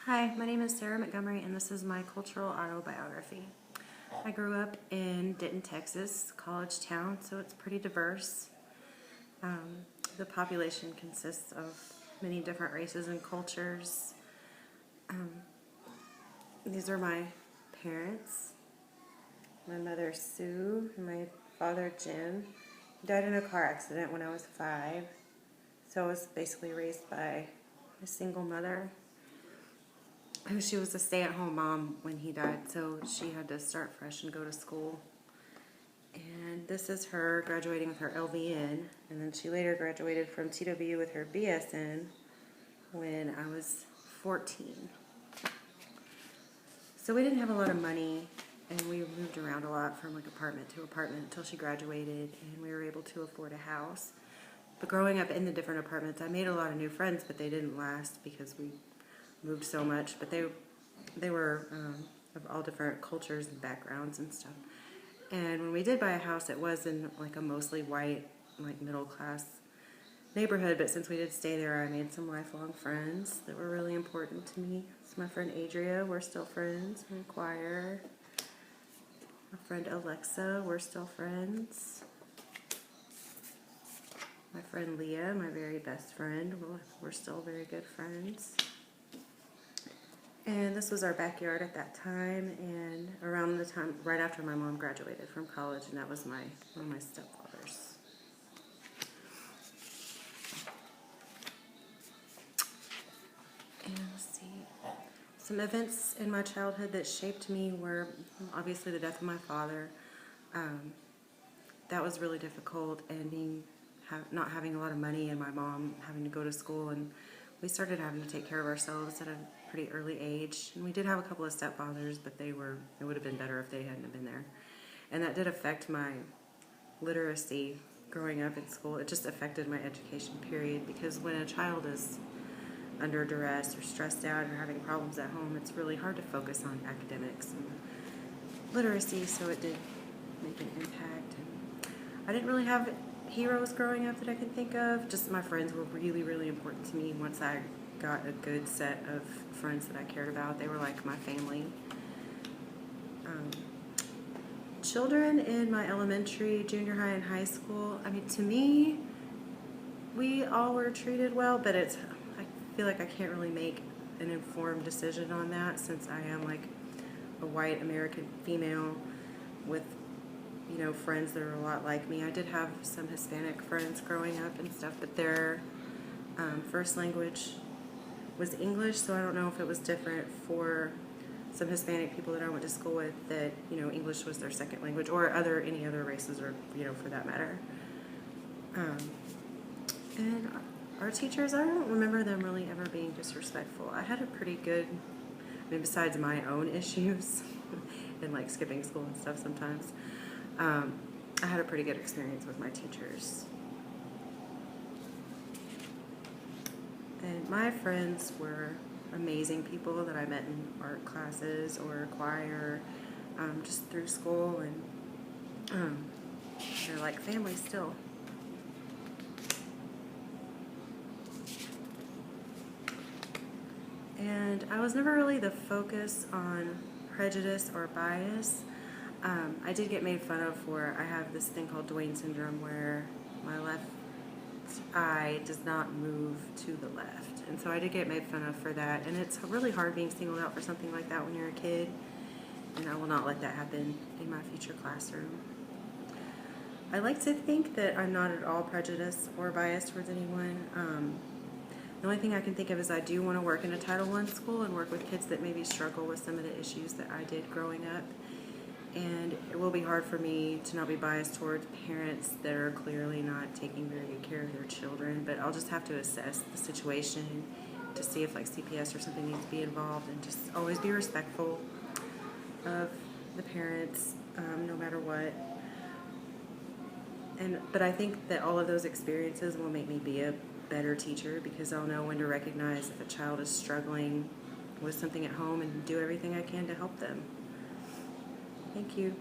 Hi, my name is Sarah Montgomery, and this is my cultural autobiography. I grew up in Denton, Texas, college town, so it's pretty diverse. The population consists of many different races and cultures. These are my parents. My mother, Sue, and my father, Jim. He died in a car accident when I was 5, so I was basically raised by a single mother. She was a stay-at-home mom when he died, so she had to start fresh and go to school. And this is her graduating with her LVN, and then she later graduated from TWU with her BSN when I was 14. So we didn't have a lot of money, and we moved around a lot from like apartment to apartment until she graduated, and we were able to afford a house. But growing up in the different apartments, I made a lot of new friends, but they didn't last because we moved so much. But they were of all different cultures and backgrounds and stuff. And when we did buy a house, it was in like a mostly white, like middle class neighborhood. But since we did stay there, I made some lifelong friends that were really important to me. It's my friend Adria, we're still friends. My choir. My friend Alexa, we're still friends. My friend Leah, my very best friend, we're still very good friends. And this was our backyard at that time, and around the time, right after my mom graduated from college, and that was one of my stepfathers. And let's see, some events in my childhood that shaped me were obviously the death of my father. That was really difficult, and not having a lot of money, and my mom having to go to school, and we started having to take care of ourselves at a pretty early age. And we did have a couple of stepfathers, but it would have been better if they hadn't been there. And that did affect my literacy growing up in school. It just affected my education, period, because when a child is under duress or stressed out or having problems at home, it's really hard to focus on academics and literacy, so it did make an impact. And I didn't really have heroes growing up that I can think of. Just my friends were really, really important to me. Once I got a good set of friends that I cared about, they were like my family. Children in my elementary, junior high, and high school, I mean, to me, we all were treated well, but I feel like I can't really make an informed decision on that, since I am like a white American female with friends that are a lot like me. I did have some Hispanic friends growing up and stuff, but their first language was English, so I don't know if it was different for some Hispanic people that I went to school with, that English was their second language, or any other races, or for that matter. And our teachers, I don't remember them really ever being disrespectful. I had a pretty good, besides my own issues and like skipping school and stuff sometimes, I had a pretty good experience with my teachers. And my friends were amazing people that I met in art classes or choir, just through school, and they're like family still. And I was never really the focus on prejudice or bias. I did get made fun of I have this thing called Duane syndrome, where my left eye does not move to the left. And so I did get made fun of for that. And it's really hard being singled out for something like that when you're a kid. And I will not let that happen in my future classroom. I like to think that I'm not at all prejudiced or biased towards anyone. The only thing I can think of is I do want to work in a Title I school and work with kids that maybe struggle with some of the issues that I did growing up. And it will be hard for me to not be biased towards parents that are clearly not taking very good care of their children, but I'll just have to assess the situation to see if like CPS or something needs to be involved, and just always be respectful of the parents, no matter what. But I think that all of those experiences will make me be a better teacher, because I'll know when to recognize if a child is struggling with something at home and do everything I can to help them. Thank you.